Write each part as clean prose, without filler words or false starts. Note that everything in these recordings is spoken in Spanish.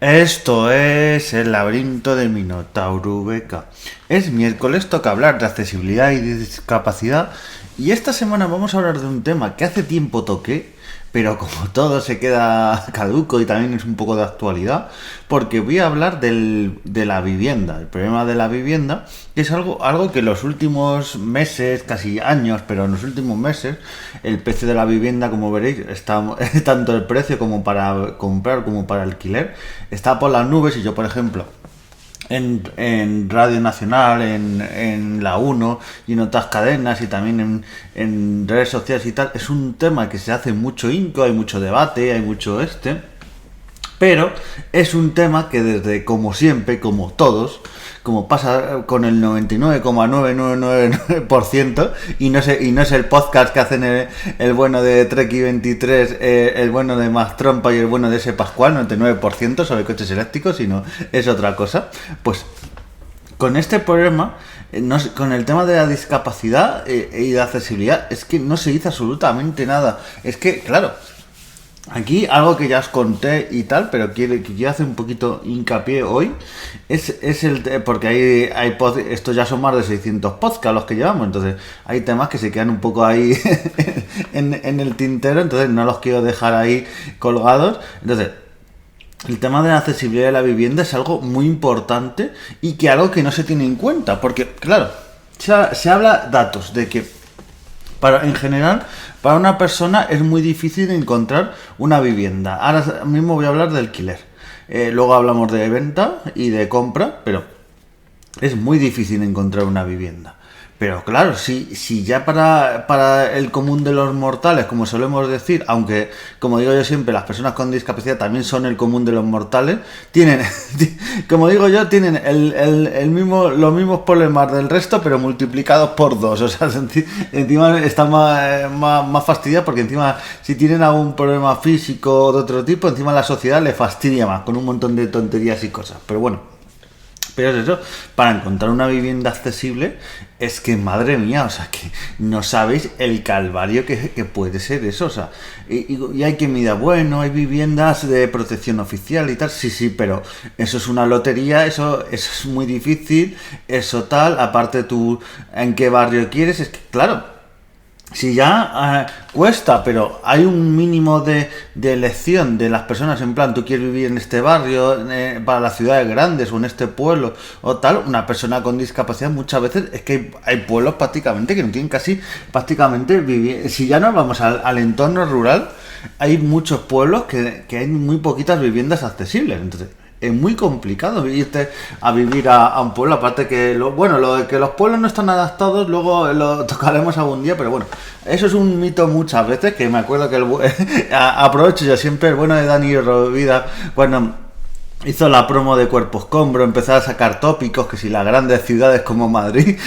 Esto es el laberinto de Minotauro Beca. Es miércoles, toca hablar de accesibilidad y discapacidad. Y esta semana vamos a hablar de un tema que hace tiempo toqué, pero como todo se queda caduco y también es un poco de actualidad, porque voy a hablar de la vivienda, el problema de la vivienda, que es algo que en los últimos meses, casi años, pero en los últimos meses, el precio de la vivienda, como veréis, está tanto el precio como para comprar como para alquiler, está por las nubes. Y yo, por ejemplo, en Radio Nacional, en la Uno y en otras cadenas y también en redes sociales y tal, es un tema que se hace mucho inco, hay mucho debate, hay mucho pero es un tema que desde, como siempre, como todos, como pasa con el 99,9999%, y no es el podcast que hacen el bueno de Treki 23, el bueno de Más Trompa y el bueno de ese Pascual, 99% sobre coches eléctricos, sino es otra cosa. Pues con este problema, con el tema de la discapacidad y de accesibilidad, es que no se dice absolutamente nada. Es que, claro, aquí algo que ya os conté y tal, pero quiero hacer un poquito hincapié hoy, porque estos ya son más de 600 podcasts los que llevamos, entonces hay temas que se quedan un poco ahí en el tintero, entonces no los quiero dejar ahí colgados. Entonces, el tema de la accesibilidad de la vivienda es algo muy importante y que algo que no se tiene en cuenta, porque claro, se habla datos de que en general, para una persona es muy difícil encontrar una vivienda. Ahora mismo voy a hablar de alquiler. Luego hablamos de venta y de compra, pero es muy difícil encontrar una vivienda. Pero claro, si ya para el común de los mortales, como solemos decir, aunque como digo yo siempre, las personas con discapacidad también son el común de los mortales, tienen, como digo yo, tienen los mismos problemas del resto, pero multiplicados por dos. O sea, encima están más fastidiados, porque encima si tienen algún problema físico o de otro tipo, encima la sociedad les fastidia más, con un montón de tonterías y cosas. Pero bueno. Pero es eso, para encontrar una vivienda accesible, es que madre mía, o sea, que no sabéis el calvario que puede ser eso, o sea, y hay quien mida, bueno, hay viviendas de protección oficial y tal, sí, pero eso es una lotería, eso es muy difícil, eso tal, aparte tú en qué barrio quieres, es que claro, si ya cuesta, pero hay un mínimo de elección de las personas, en plan, tú quieres vivir en este barrio, para las ciudades grandes o en este pueblo o tal, una persona con discapacidad muchas veces es que hay pueblos prácticamente que no tienen casi prácticamente vivir. Si ya nos vamos al entorno rural, hay muchos pueblos que hay muy poquitas viviendas accesibles, entonces es muy complicado irte a vivir a un pueblo, aparte que lo de que los pueblos no están adaptados, luego lo tocaremos algún día, pero bueno, eso es un mito muchas veces, que me acuerdo que aprovecho yo siempre el bueno de Dani Rovida, cuando hizo la promo de Cuerpo Escombro, empezó a sacar tópicos que si las grandes ciudades como Madrid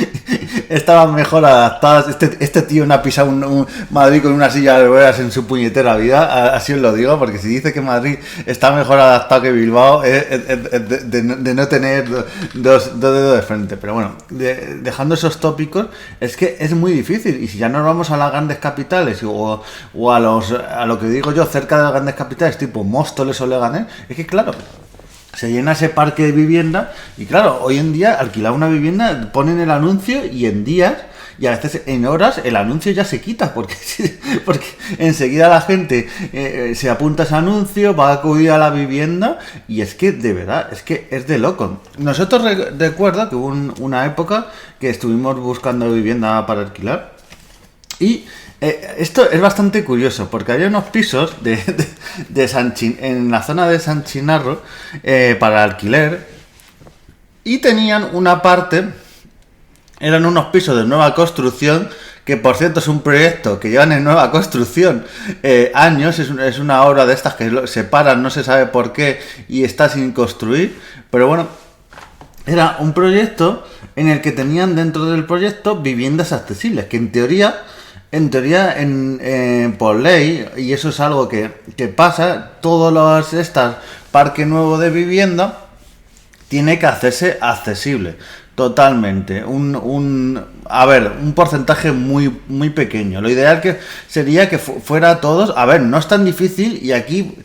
estaban mejor adaptadas. Este tío no ha pisado un Madrid con una silla de ruedas en su puñetera vida, así os lo digo, porque si dice que Madrid está mejor adaptado que Bilbao, es de no tener dos dedos de frente. Pero bueno, dejando esos tópicos, es que es muy difícil, y si ya nos vamos a las grandes capitales o a lo que digo yo, cerca de las grandes capitales, tipo Móstoles o Leganés, es que claro, se llena ese parque de vivienda y claro, hoy en día alquilar una vivienda, ponen el anuncio y en días y a veces en horas el anuncio ya se quita porque enseguida la gente se apunta a ese anuncio, va a acudir a la vivienda y es que de verdad, es que es de loco. Nosotros recuerdo que hubo una época que estuvimos buscando vivienda para alquilar y esto es bastante curioso, porque había unos pisos en la zona de San Chinarro para alquiler, y tenían una parte, eran unos pisos de nueva construcción, que por cierto es un proyecto que llevan en nueva construcción años, es una obra de estas que se paran, no se sabe por qué, y está sin construir, pero bueno, era un proyecto en el que tenían dentro del proyecto viviendas accesibles, que en teoría, por ley, y eso es algo que pasa, todos estos parques nuevos de vivienda tiene que hacerse accesible. Totalmente. A ver, un porcentaje muy, muy pequeño. Lo ideal que sería que fuera todos. A ver, no es tan difícil y aquí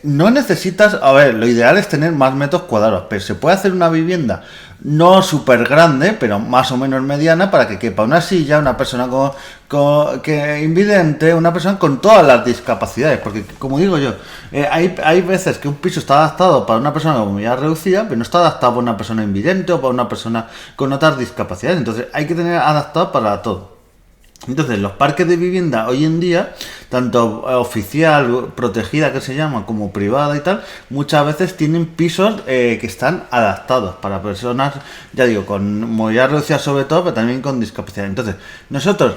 no necesitas. A ver, lo ideal es tener más metros cuadrados, pero se puede hacer una vivienda no súper grande, pero más o menos mediana para que quepa una silla, una persona que invidente, una persona con todas las discapacidades. Porque, como digo yo, hay veces que un piso está adaptado para una persona con movilidad reducida, pero no está adaptado para una persona invidente o para una persona con otras discapacidades. Entonces hay que tener adaptado para todo. Entonces, los parques de vivienda hoy en día, tanto oficial, protegida que se llama, como privada y tal, muchas veces tienen pisos que están adaptados para personas, ya digo, con movilidad reducida sobre todo, pero también con discapacidad. Entonces, nosotros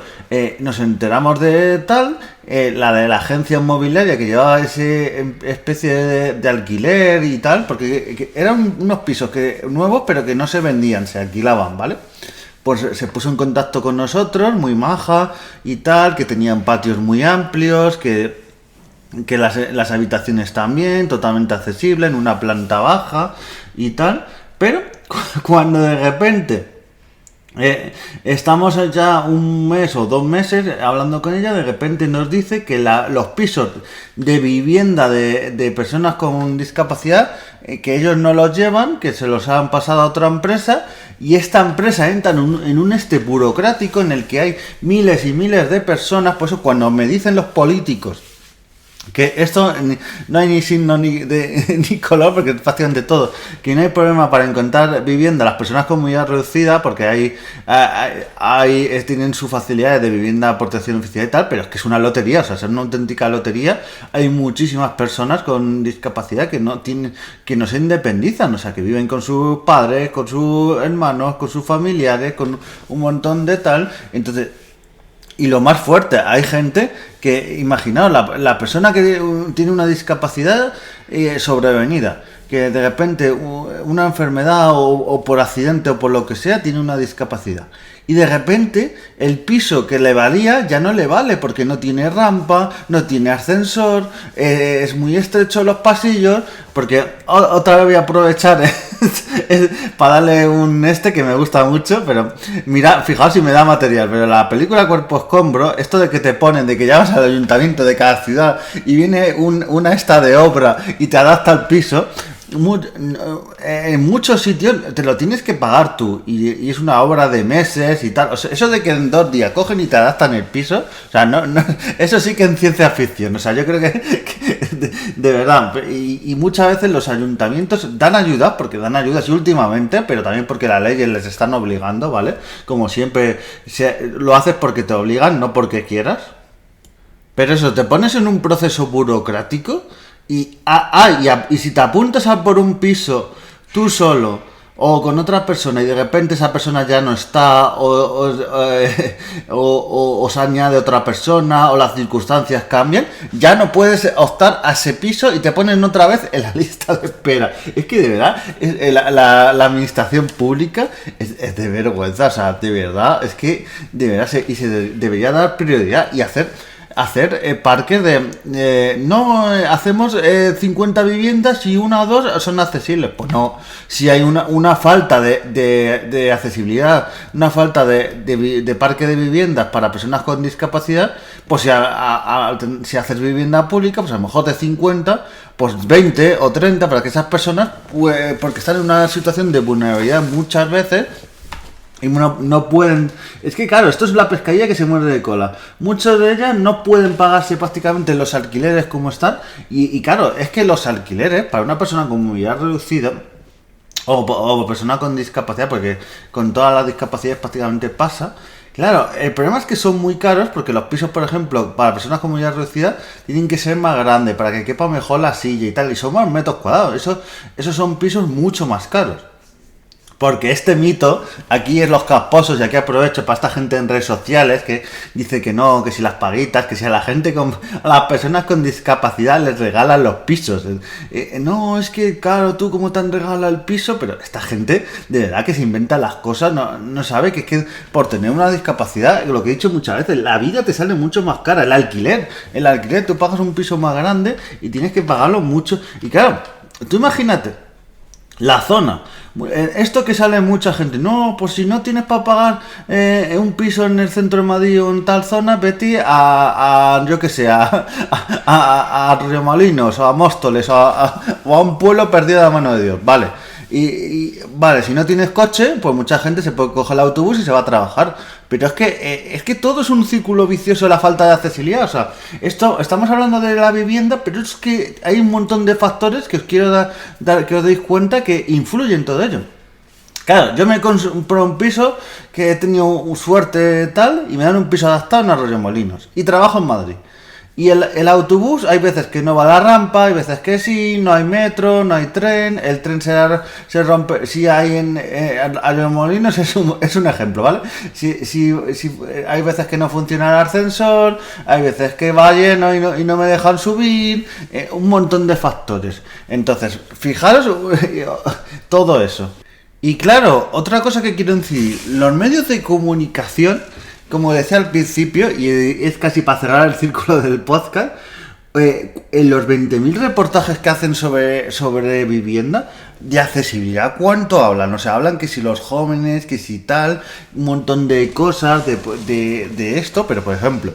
nos enteramos de tal, la de la agencia inmobiliaria que llevaba ese especie de alquiler y tal, porque eran unos pisos nuevos, pero que no se vendían, se alquilaban, ¿vale? Pues se puso en contacto con nosotros, muy maja y tal, que tenían patios muy amplios, que las habitaciones también, totalmente accesibles, en una planta baja y tal. Pero cuando de repente estamos ya un mes o 2 meses hablando con ella, de repente nos dice que los pisos de vivienda de personas con discapacidad, que ellos no los llevan, que se los han pasado a otra empresa, y esta empresa entra en un burocrático en el que hay miles y miles de personas. Por eso cuando me dicen los políticos que esto no hay ni signo ni color, porque es prácticamente todo, que no hay problema para encontrar vivienda a las personas con movilidad reducida, porque tienen sus facilidades de vivienda, protección oficial y tal, pero es que es una lotería, o sea, es una auténtica lotería. Hay muchísimas personas con discapacidad que no se independizan, o sea, que viven con sus padres, con sus hermanos, con sus familiares, con un montón de tal. Entonces, y lo más fuerte, hay gente que, imaginaos, la persona que tiene una discapacidad sobrevenida, que de repente una enfermedad o por accidente o por lo que sea tiene una discapacidad, y de repente el piso que le valía ya no le vale porque no tiene rampa, no tiene ascensor, es muy estrecho los pasillos. Porque otra vez voy a aprovechar para darle que me gusta mucho, pero mira, fijaos si me da material, pero la película Cuerpo Escombro, esto de que te ponen, de que llamas al ayuntamiento de cada ciudad y viene una de obra y te adapta al piso, en muchos sitios te lo tienes que pagar tú, y es una obra de meses y tal. O sea, eso de que en 2 días cogen y te adaptan el piso, o sea, no, eso sí que en ciencia ficción. O sea, yo creo que de verdad, y muchas veces los ayuntamientos dan ayudas, porque dan ayudas y últimamente, pero también porque la ley les están obligando, ¿vale? Como siempre, lo haces porque te obligan, no porque quieras. Pero eso, te pones en un proceso burocrático. Y si te apuntas a por un piso tú solo o con otra persona y de repente esa persona ya no está, o se añade otra persona, o las circunstancias cambian, ya no puedes optar a ese piso y te ponen otra vez en la lista de espera. Es que de verdad la administración pública es de vergüenza. O sea, de verdad, es que de verdad se debería dar prioridad y hacer parques no hacemos 50 viviendas y 1 o 2 son accesibles. Pues no, si hay una falta de accesibilidad, una falta de parque de viviendas para personas con discapacidad, pues si haces vivienda pública, pues a lo mejor de 50, pues 20 o 30 para que esas personas, pues, porque están en una situación de vulnerabilidad muchas veces, y no pueden. Es que claro, esto es la pescadilla que se muerde de cola. Muchas de ellas no pueden pagarse prácticamente los alquileres como están. Y claro, es que los alquileres para una persona con movilidad reducida o persona con discapacidad, porque con todas las discapacidades prácticamente pasa. Claro, el problema es que son muy caros, porque los pisos, por ejemplo, para personas con movilidad reducida tienen que ser más grandes para que quepa mejor la silla y tal, y son más metros cuadrados. Esos son pisos mucho más caros. Porque este mito, aquí es los casposos, y aquí aprovecho para esta gente en redes sociales que dice que no, que si las paguitas, que si a las personas con discapacidad les regalan los pisos. No, es que claro, tú cómo te han regalado el piso, pero esta gente de verdad que se inventa las cosas, no sabe que es que por tener una discapacidad, lo que he dicho muchas veces, la vida te sale mucho más cara. El alquiler, tú pagas un piso más grande y tienes que pagarlo mucho. Y claro, tú imagínate La zona. Esto que sale mucha gente. No, pues si no tienes para pagar un piso en el centro de Madrid o en tal zona, vete yo que sé, a Remolinos o a Móstoles o a un pueblo perdido de la mano de Dios. Vale. Vale, si no tienes coche, pues mucha gente se puede coger el autobús y se va a trabajar. Pero es que todo es un círculo vicioso de la falta de accesibilidad. O sea, estamos hablando de la vivienda, pero es que hay un montón de factores que os quiero dar que os deis cuenta que influyen en todo ello. Claro, yo me compré un piso que he tenido suerte tal y me dan un piso adaptado en Arroyomolinos y trabajo en Madrid. Y el autobús, hay veces que no va a la rampa, hay veces que sí, no hay metro, no hay tren, el tren se rompe, si hay en Arroyomolinos es un ejemplo, ¿vale? Si hay veces que no funciona el ascensor, hay veces que va lleno y no me dejan subir, un montón de factores. Entonces, fijaros todo eso. Y claro, otra cosa que quiero decir, los medios de comunicación, como decía al principio, y es casi para cerrar el círculo del podcast, en los 20.000 reportajes que hacen sobre vivienda, de accesibilidad, ¿cuánto hablan? O sea, hablan que si los jóvenes, que si tal, un montón de cosas de esto, pero por ejemplo,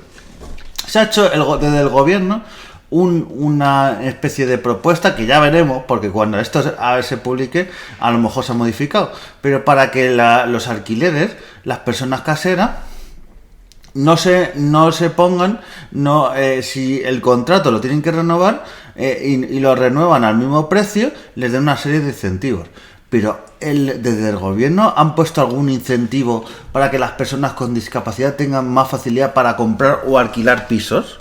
se ha hecho desde el gobierno una especie de propuesta que ya veremos, porque cuando esto se publique, a lo mejor se ha modificado, pero para que los alquileres, las personas caseras, no se pongan, si el contrato lo tienen que renovar y lo renuevan al mismo precio, les den una serie de incentivos. Pero desde el gobierno han puesto algún incentivo para que las personas con discapacidad tengan más facilidad para comprar o alquilar pisos.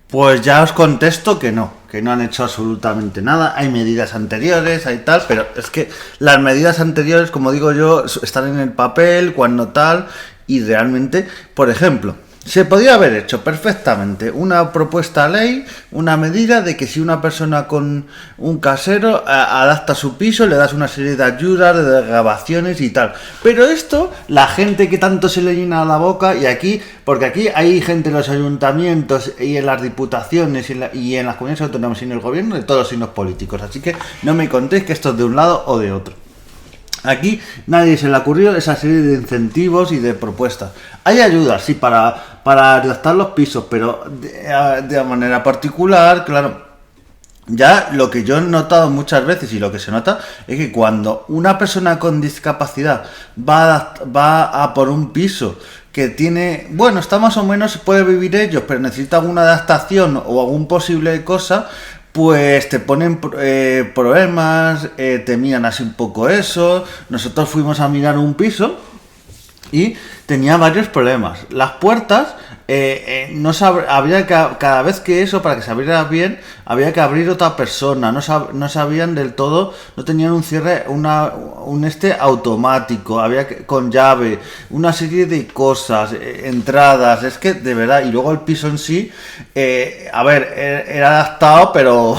Pues ya os contesto que no han hecho absolutamente nada. Hay medidas anteriores, hay tal, pero es que las medidas anteriores, como digo yo, están en el papel, cuando tal. Y realmente, por ejemplo, se podía haber hecho perfectamente una propuesta de ley, una medida de que si una persona con un casero adapta su piso, le das una serie de ayudas, de desgravaciones y tal. Pero esto, la gente que tanto se le llena la boca, y aquí, porque aquí hay gente en los ayuntamientos y en las diputaciones y en las comunidades autónomas y en el gobierno de todos los signos políticos. Así que no me contéis que esto es de un lado o de otro. Aquí nadie se le ha ocurrido esa serie de incentivos y de propuestas. Hay ayudas, sí, para adaptar los pisos, pero de manera particular, claro. Ya lo que yo he notado muchas veces y lo que se nota es que cuando una persona con discapacidad va a por un piso que tiene, bueno, está más o menos, puede vivir ellos, pero necesita alguna adaptación o algún posible cosa, pues te ponen problemas, te miran así un poco eso. Nosotros fuimos a mirar un piso y tenía varios problemas. Las puertas, habría que, cada vez que eso, para que se abriera bien, había que abrir otra persona. No sabían del todo, no tenían un cierre, un automático, con llave, una serie de cosas, entradas. Es que de verdad, y luego el piso en sí, era adaptado, pero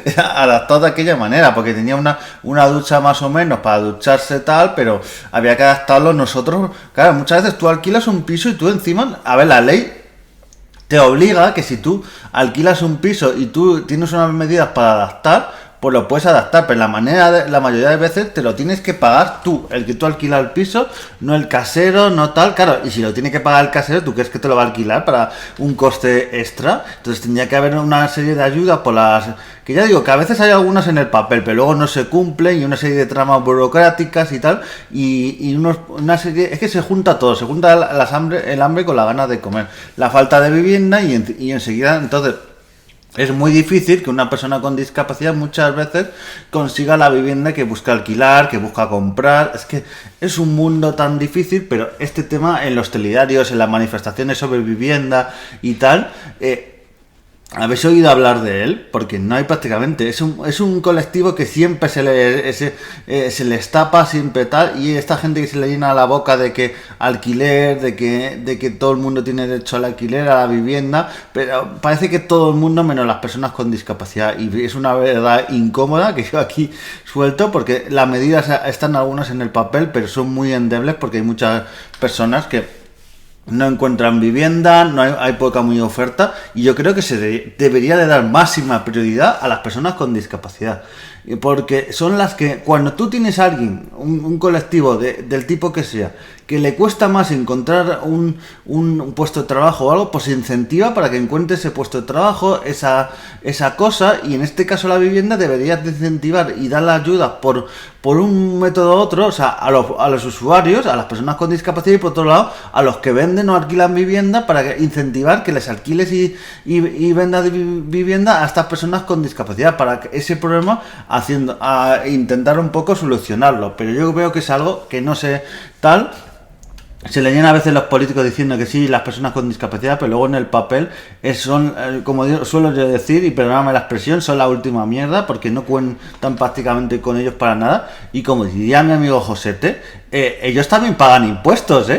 era adaptado de aquella manera, porque tenía una ducha más o menos para ducharse tal, pero había que adaptarlo nosotros. Claro, muchas veces tú alquilas un piso y tú encima, la ley te obliga que si tú alquilas un piso y tú tienes unas medidas para adaptar, pues lo puedes adaptar, pero la mayoría de veces te lo tienes que pagar tú, el que tú alquilas el piso, no el casero, no tal, claro, y si lo tiene que pagar el casero, ¿tú crees que te lo va a alquilar para un coste extra? Entonces tendría que haber una serie de ayudas que ya digo, que a veces hay algunas en el papel, pero luego no se cumplen, y una serie de tramas burocráticas y tal, una serie, es que se junta todo, se junta el hambre con la ganas de comer, la falta de vivienda y enseguida, entonces es muy difícil que una persona con discapacidad muchas veces consiga la vivienda que busca alquilar, que busca comprar. Es que es un mundo tan difícil, pero este tema en los telediarios, en las manifestaciones sobre vivienda y tal, ¿habéis oído hablar de él? Porque no hay prácticamente. Es un colectivo que siempre se les tapa, siempre tal, y esta gente que se le llena la boca de que alquiler, de que todo el mundo tiene derecho al alquiler, a la vivienda, pero parece que todo el mundo menos las personas con discapacidad, y es una verdad incómoda que yo aquí suelto, porque las medidas están algunas en el papel, pero son muy endebles porque hay muchas personas que no encuentran vivienda, no hay poca muy oferta, y yo creo que debería de dar máxima prioridad a las personas con discapacidad, porque son las que, cuando tú tienes a alguien, un colectivo del tipo que sea, que le cuesta más encontrar un puesto de trabajo o algo, pues se incentiva para que encuentre ese puesto de trabajo, esa cosa, y en este caso la vivienda debería de incentivar y dar la ayuda por un método u otro, o sea, a los usuarios, a las personas con discapacidad, y por otro lado, a los que venden o alquilan vivienda, para incentivar que les alquiles y vendas vivienda a estas personas con discapacidad, para que ese problema intentar un poco solucionarlo. Pero yo veo que es algo que no sé tal. Se le llena a veces los políticos diciendo que sí, las personas con discapacidad, pero luego en el papel son, como suelo yo decir, y perdóname la expresión, son la última mierda, porque no cuentan prácticamente con ellos para nada. Y como diría mi amigo Josete, ellos también pagan impuestos,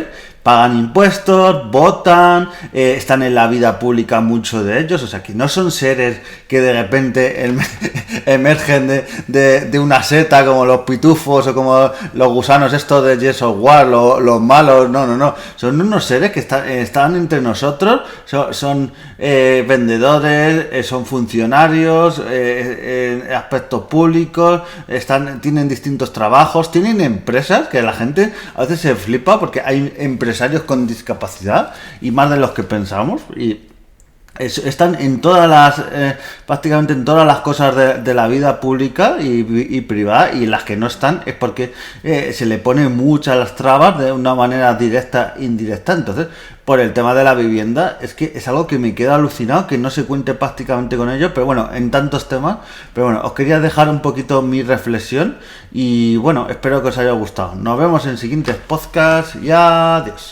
pagan impuestos, votan, están en la vida pública muchos de ellos, o sea que no son seres que de repente emergen de una seta como los pitufos o como los gusanos estos de Gears of War, los malos, no, son unos seres que están entre nosotros, son vendedores, son funcionarios, aspectos públicos, tienen distintos trabajos, tienen empresas que la gente a veces se flipa porque hay empresarios con discapacidad, y más de los que pensamos, y están en prácticamente en todas las cosas de la vida pública y privada, y las que no están es porque se le ponen muchas las trabas de una manera directa e indirecta. Entonces, por el tema de la vivienda, es que es algo que me queda alucinado, que no se cuente prácticamente con ello, pero bueno, en tantos temas. Pero bueno, os quería dejar un poquito mi reflexión, y bueno, espero que os haya gustado. Nos vemos en siguientes podcasts y adiós.